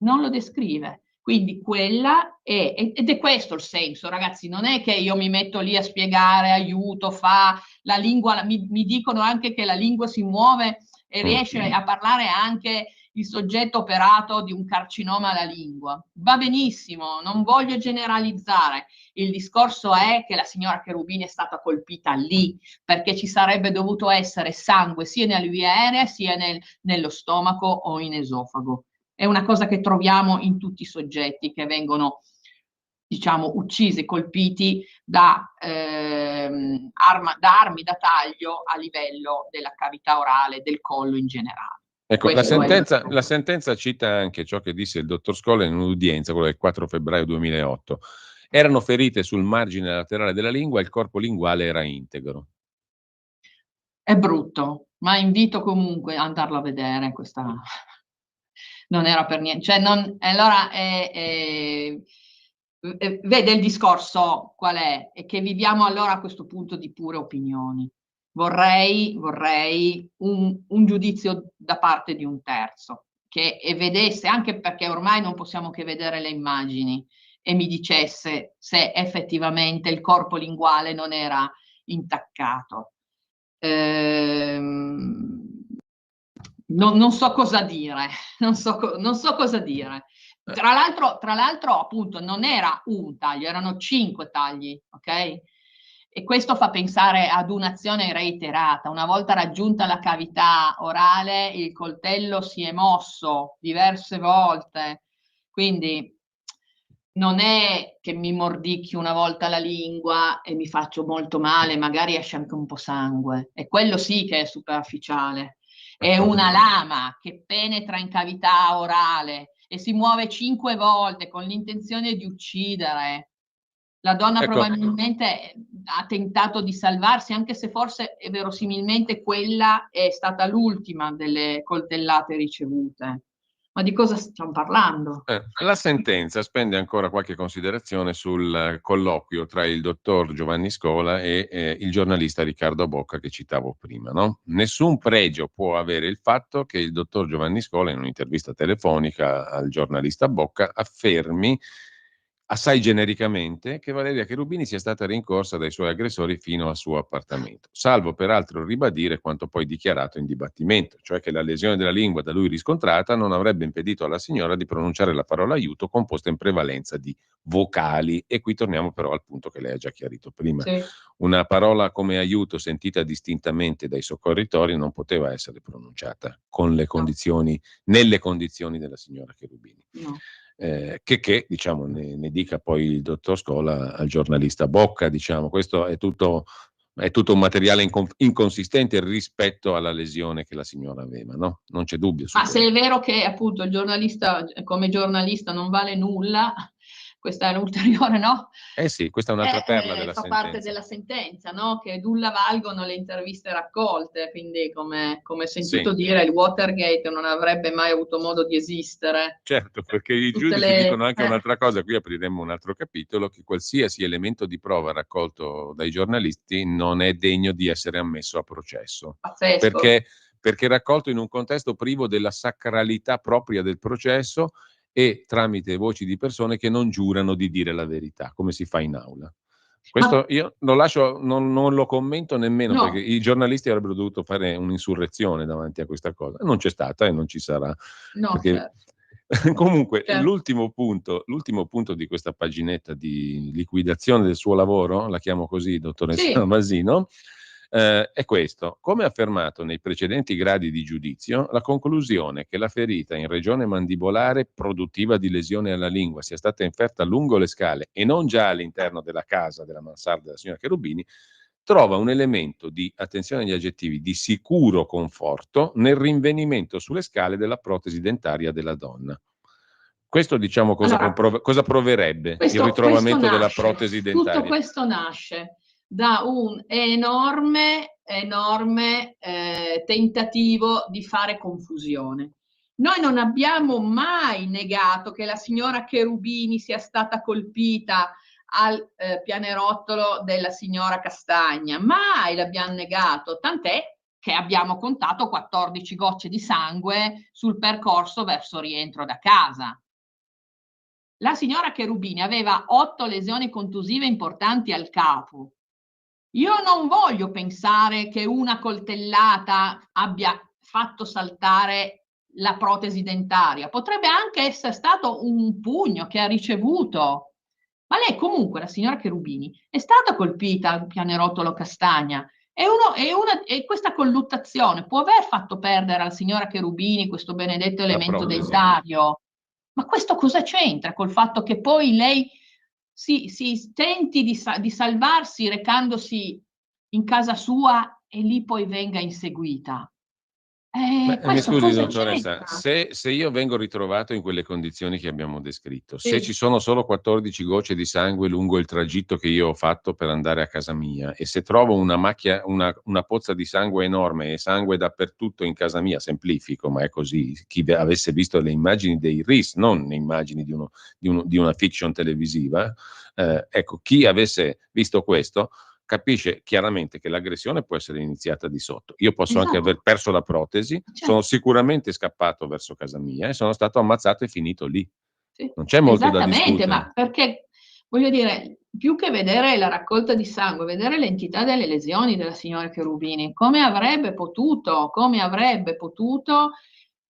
non lo descrive. Quindi quella è, ed è questo il senso, ragazzi, non è che io mi metto lì a spiegare, aiuto, fa la lingua, mi dicono anche che la lingua si muove e riesce a parlare anche il soggetto operato di un carcinoma alla lingua. Va benissimo, non voglio generalizzare. Il discorso è che la signora Cherubini è stata colpita lì, perché ci sarebbe dovuto essere sangue sia nelle vie aeree sia nello stomaco o in esofago. È una cosa che troviamo in tutti i soggetti che vengono, diciamo, uccisi, colpiti da armi da taglio a livello della cavità orale, del collo in generale. Ecco, la sentenza cita anche ciò che disse il dottor Scola in un'udienza, quella del 4 febbraio 2008. Erano ferite sul margine laterale della lingua e il corpo linguale era integro. È brutto, ma invito comunque ad andarlo a vedere questa... Non era per niente, cioè allora vede il discorso qual è? È che viviamo allora a questo punto di pure opinioni. Vorrei un giudizio da parte di un terzo che vedesse, anche perché ormai non possiamo che vedere le immagini, e mi dicesse se effettivamente il corpo linguale non era intaccato. Non so cosa dire, non so cosa dire. Tra l'altro, appunto, non era un taglio, erano 5 tagli, ok? E questo fa pensare ad un'azione reiterata. Una volta raggiunta la cavità orale, il coltello si è mosso diverse volte, quindi non è che mi mordicchi una volta la lingua e mi faccio molto male, magari esce anche un po' sangue, e quello sì che è superficiale. È una lama che penetra in cavità orale e si muove 5 volte con l'intenzione di uccidere. La donna probabilmente ha tentato di salvarsi, anche se forse verosimilmente quella è stata l'ultima delle coltellate ricevute. Ma di cosa stiamo parlando? La sentenza spende ancora qualche considerazione sul colloquio tra il dottor Giovanni Scola e il giornalista Riccardo Bocca che citavo prima. No? Nessun pregio può avere il fatto che il dottor Giovanni Scola, in un'intervista telefonica al giornalista Bocca, affermi assai genericamente che Valeria Cherubini sia stata rincorsa dai suoi aggressori fino al suo appartamento, salvo peraltro ribadire quanto poi dichiarato in dibattimento, cioè che la lesione della lingua da lui riscontrata non avrebbe impedito alla signora di pronunciare la parola aiuto composta in prevalenza di vocali. E qui torniamo però al punto che lei ha già chiarito prima. Sì. Una parola come aiuto sentita distintamente dai soccorritori non poteva essere pronunciata con le condizioni, nelle condizioni della signora Cherubini. No. Che diciamo ne dica poi il dottor Scola al giornalista Bocca, diciamo, questo è tutto È tutto un materiale inconsistente rispetto alla lesione che la signora aveva, no? Non c'è dubbio su Ma se quello. è vero che appunto il giornalista come giornalista non vale nulla, questa è un'ulteriore, no? Eh sì, questa è un'altra perla della Fa parte sentenza. della sentenza, no? Che nulla valgono le interviste raccolte, quindi come sentito Sì, dire il Watergate non avrebbe mai avuto modo di esistere. certo, perché i Tutte giudici dicono le... anche un'altra cosa, qui apriremo un altro capitolo, che qualsiasi elemento di prova raccolto dai giornalisti non è degno di essere ammesso a processo. Pazzesco. Perché raccolto in un contesto privo della sacralità propria del processo e tramite voci di persone che non giurano di dire la verità, come si fa in aula. Questo Ma io lo lascio, non lo commento nemmeno, perché no, i giornalisti avrebbero dovuto fare un'insurrezione davanti a questa cosa. Non c'è stata e non ci sarà. no, Perché certo. comunque Certo. l'ultimo punto di questa paginetta di liquidazione del suo lavoro, la chiamo così, dottoressa Sì, Masino, è questo. Come affermato nei precedenti gradi di giudizio, la conclusione che la ferita in regione mandibolare produttiva di lesione alla lingua sia stata inferta lungo le scale e non già all'interno della casa, della mansarda della signora Cherubini, trova un elemento di, attenzione agli aggettivi, di sicuro conforto nel rinvenimento sulle scale della protesi dentaria della donna. Questo, diciamo, allora, cosa proverebbe il questo ritrovamento della nasce, protesi tutto dentaria? questo nasce da un enorme tentativo di fare confusione. Noi non abbiamo mai negato che la signora Cherubini sia stata colpita al pianerottolo della signora Castagna, mai l'abbiamo negato, tant'è che abbiamo contato 14 gocce di sangue sul percorso verso rientro da casa. La signora Cherubini aveva 8 lesioni contusive importanti al capo. Io non voglio pensare che una coltellata abbia fatto saltare la protesi dentaria. Potrebbe anche essere stato un pugno che ha ricevuto. Ma lei comunque, la signora Cherubini, è stata colpita al pianerottolo Castagna e questa colluttazione può aver fatto perdere alla signora Cherubini questo benedetto La elemento protesi. dentario. Ma questo cosa c'entra col fatto che poi lei si tenti di salvarsi recandosi in casa sua e lì poi venga inseguita? Mi Questo scusi, cosa dottoressa, c'entra? se io vengo ritrovato in quelle condizioni che abbiamo descritto, se ci Sì, sono solo 14 gocce di sangue lungo il tragitto che io ho fatto per andare a casa mia e se trovo una macchia, una pozza di sangue enorme e sangue dappertutto in casa mia, semplifico, ma è così, chi avesse visto le immagini dei RIS, non le immagini di una fiction televisiva, ecco, chi avesse visto questo capisce chiaramente che l'aggressione può essere iniziata di sotto. Io posso anche aver esatto. perso la protesi, sono Certo, sicuramente scappato verso casa mia e sono stato ammazzato e finito lì. sì, Non c'è molto da esattamente, ma discutere. perché voglio dire, più che vedere la raccolta di sangue, vedere l'entità delle lesioni della signora Cherubini, come avrebbe potuto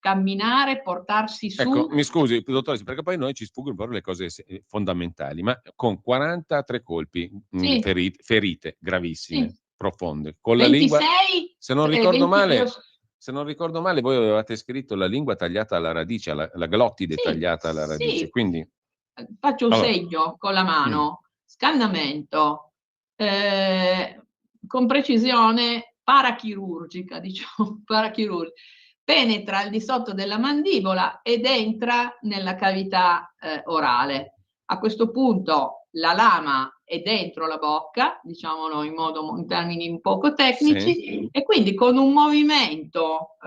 camminare, portarsi su. Ecco, mi scusi, dottore, perché poi noi ci sfuggono proprio le cose fondamentali, ma con 43 colpi, Sì, ferite sì, gravissime, profonde, con la lingua, 26, se non ricordo 20, male, voi avevate scritto la lingua tagliata alla radice, la glottide sì, tagliata alla radice, sì, quindi, faccio un allora, segno con la mm, mano, scannamento, eh, con precisione parachirurgica, diciamo, parachirurgica, penetra al di sotto della mandibola ed entra nella cavità orale. A questo punto la lama è dentro la bocca, diciamolo in termini un poco sì, tecnici, e quindi con un movimento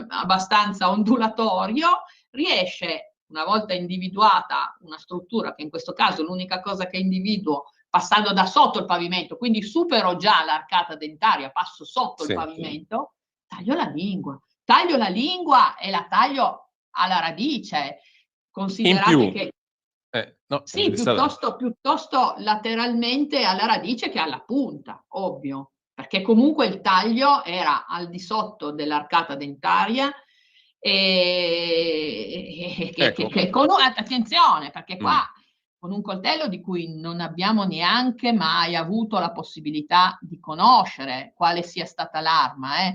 abbastanza ondulatorio riesce, una volta individuata una struttura, che in questo caso l'unica cosa che individuo, passando da sotto il pavimento, quindi supero già l'arcata dentaria, passo sotto il sì, pavimento, taglio la lingua e la taglio alla radice. in Considerate più, che no, sì, sarà, piuttosto lateralmente alla radice che alla punta, ovvio, perché comunque il taglio era al di sotto dell'arcata dentaria e ecco, attenzione, perché qua mm, con un coltello di cui non abbiamo neanche mai avuto la possibilità di conoscere quale sia stata l'arma,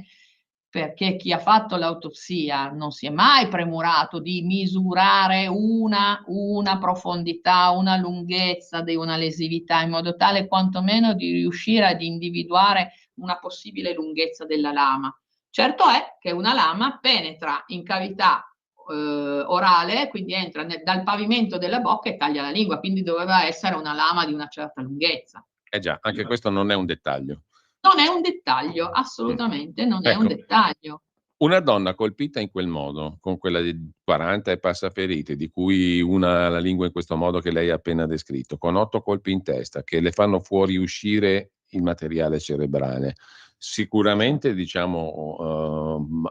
perché chi ha fatto l'autopsia non si è mai premurato di misurare una profondità, una lunghezza di una lesività, in modo tale quantomeno di riuscire ad individuare una possibile lunghezza della lama. Certo è che una lama penetra in cavità orale, quindi entra dal pavimento della bocca e taglia la lingua, quindi doveva essere una lama di una certa lunghezza. Già, anche questo non è un dettaglio. Non è un dettaglio, assolutamente non è un dettaglio. Una donna colpita in quel modo, con quella di 40 e passa ferite, di cui una ha la lingua in questo modo che lei ha appena descritto, con 8 colpi in testa, che le fanno fuoriuscire il materiale cerebrale, sicuramente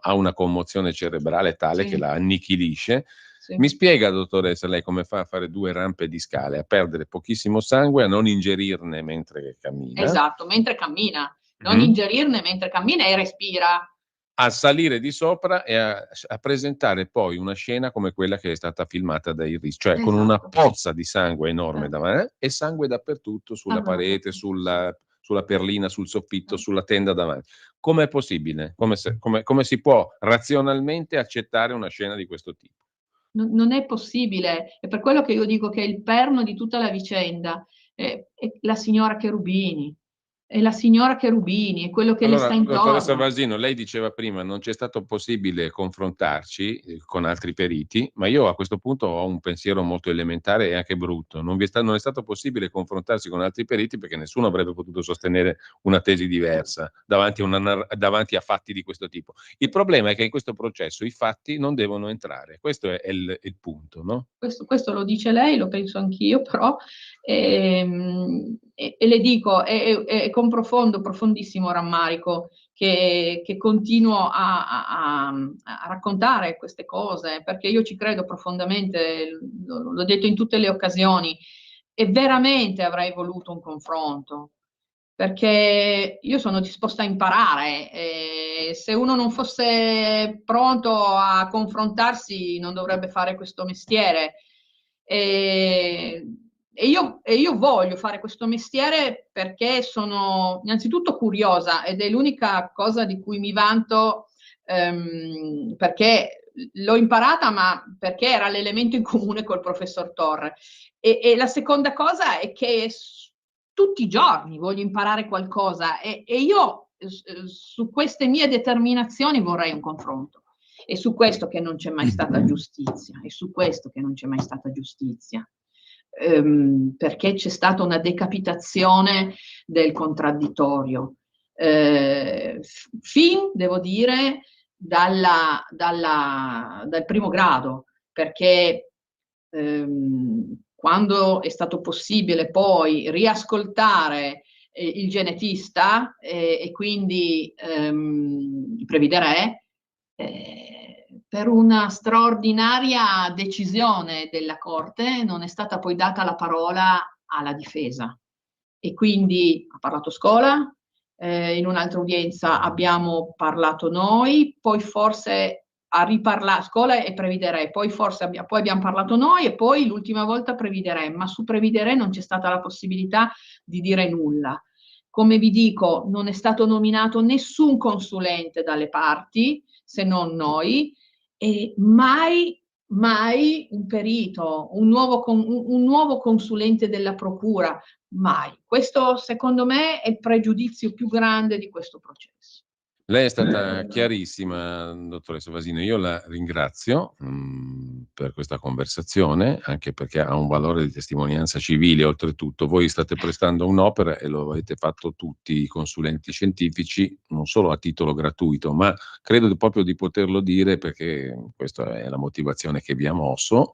ha una commozione cerebrale tale che la annichilisce. Sì. Mi spiega, dottoressa, lei come fa a fare 2 rampe di scale, a perdere pochissimo sangue, a non ingerirne mentre cammina? Esatto, mentre cammina, non ingerirne mentre cammina e respira. A salire di sopra e a presentare poi una scena come quella che è stata filmata da Iris, cioè con una pozza di sangue enorme davanti e sangue dappertutto, sulla parete, sulla perlina, sul soffitto, sulla tenda davanti. Com'è possibile? Come si può razionalmente accettare una scena di questo tipo? Non è possibile, è per quello che io dico che il perno di tutta la vicenda è la signora Cherubini. È la signora Cherubini, è quello che le sta intorno. Dottoressa Vasino, lei diceva prima non c'è stato possibile confrontarci con altri periti, ma io a questo punto ho un pensiero molto elementare e anche brutto. Non è stato possibile confrontarsi con altri periti perché nessuno avrebbe potuto sostenere una tesi diversa davanti a fatti di questo tipo. Il problema è che in questo processo i fatti non devono entrare. Questo è il punto, no? Questo lo dice lei, lo penso anch'io, però e le dico, è con profondissimo rammarico che continuo a raccontare queste cose, perché io ci credo profondamente, l'ho detto in tutte le occasioni, e veramente avrei voluto un confronto, perché io sono disposta a imparare, e se uno non fosse pronto a confrontarsi non dovrebbe fare questo mestiere. E io voglio fare questo mestiere perché sono innanzitutto curiosa ed è l'unica cosa di cui mi vanto, perché l'ho imparata, ma perché era l'elemento in comune col professor Torre. E la seconda cosa è che tutti i giorni voglio imparare qualcosa e io su queste mie determinazioni vorrei un confronto. È su questo che non c'è mai stata giustizia, è su questo che non c'è mai stata giustizia. Perché c'è stata una decapitazione del contraddittorio, devo dire, dal primo grado, perché quando è stato possibile poi riascoltare il genetista e quindi i Previdere, per una straordinaria decisione della Corte non è stata poi data la parola alla difesa e quindi ha parlato Scola, in un'altra udienza abbiamo parlato noi, poi forse ha riparlato Scola e Previdere, poi forse poi abbiamo parlato noi e poi l'ultima volta Previdere, ma su Previdere non c'è stata la possibilità di dire nulla. Come vi dico, non è stato nominato nessun consulente dalle parti, se non noi, e mai un perito, un nuovo consulente della procura, mai. Questo secondo me è il pregiudizio più grande di questo processo. Lei è stata chiarissima, dottoressa Vasino, io la ringrazio per questa conversazione, anche perché ha un valore di testimonianza civile oltretutto. Voi state prestando un'opera e lo avete fatto tutti i consulenti scientifici, non solo a titolo gratuito, ma credo proprio di poterlo dire perché questa è la motivazione che vi ha mosso,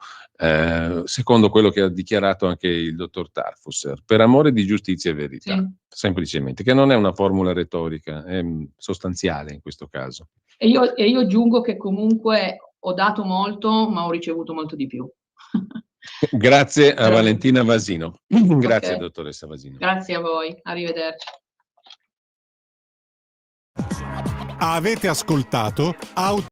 secondo quello che ha dichiarato anche il dottor Tarfusser, per amore di giustizia e verità. Sì. Semplicemente, che non è una formula retorica, è sostanziale in questo caso. E io aggiungo che comunque ho dato molto, ma ho ricevuto molto di più. Grazie a Valentina Vasino. Grazie, Okay. dottoressa Vasino. Grazie a voi, arrivederci. Avete ascoltato